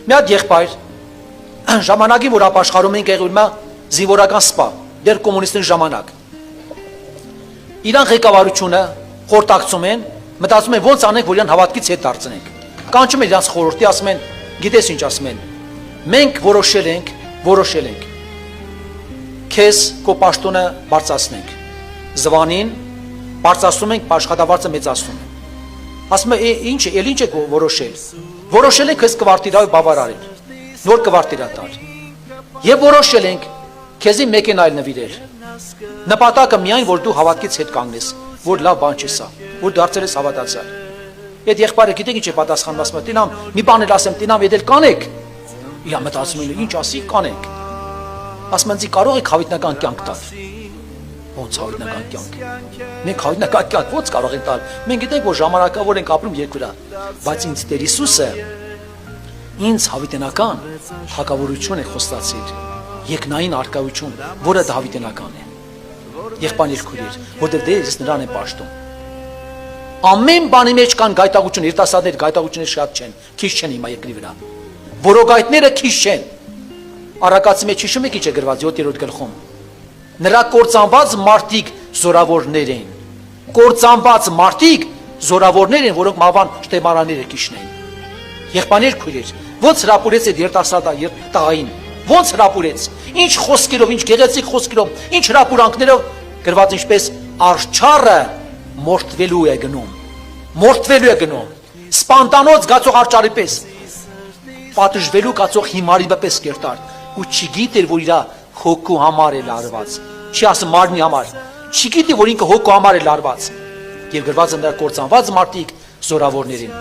Մի հատ եղբայր ժամանակի որ ապաշխարում ենք եղել մա զինվորական սպա դեր կոմունիստների ժամանակ իրան ղեկավարությունը խորտակցում են մտածում են ոնց անենք որ իրան հավատքից հետ դարձնենք կանչում են իրանց խորհրդի ասում են գիտես ինչ ասում են մենք որոշել ենք քեզ քո պաշտոնը բարձրացնենք զվանին բարձրացնում ենք աշխատավարձը մեծացնում ասում է ինչ եք որոշել ենք քեզ կվարտիրայով բավարարել նոր կվարտիրա տալ եւ որոշել ենք քեզի մեկին այլ նվիրել նպատակը միայն որ դու հավատքից հետ կանգնես որ լավ բան չէ սա որ դարձել ես հավատացյալ այդ եղբայրը գիտեք ինչ է պատասխանում ասում է տինամ մի բան էլ ասեմ տինամ եթե կանեք իրա մտածում են ինչ ասի կանենք ասում են կարող եք հավիտենական կյանք տալ ոնց հավիտենական կյանք մենք հավիտենական կյանք ոնց կարող ենք տալ մենք գիտենք որ ժամանակավոր ենք ապրում երկրի բայց ինձ Տեր Հիսուսը ինձ հավիտենական հակավորություն է խոստացել երկնային արկայություն որը դա հավիտենական է եղբայր քույրեր որտեղ դե ես նրան եմ պաշտում ամեն բանի մեջ կան գայթակղություն երիտասարդներ գայթակղությունները շատ չեն քիչ չեն հիմա երկրի վրա որոգայթները քիչ չեն Արաքացի մեջ հիշում եք ինչ է գրված 7-րդ գլխում նրա կործանված մարդիկ զորավորներ են կործանված մարդիկ զորավորներ են որոնք մավան շտեմարանները կիշնեն եղբայր քույրեր ոնց հրապուրեց այդ երիտասարդ տղային ոնց հրապուրեց ինչ խոսքերով ինչ գեղեցիկ խոսքերով ինչ հրապուրանքներով գրված ինչպես արչառը մորթվելու է գնում սպանտանոց գացող արչարի պես պատժվելու գացող հիմարի պես կերտար ու չգիտեր որ իրա հոգու համար է լարված չի ասում մարմնի համար չգիտի որ ինքը հոգու համար է լարված եւ գրված է նրա կործանված մարդիկ զորավորներին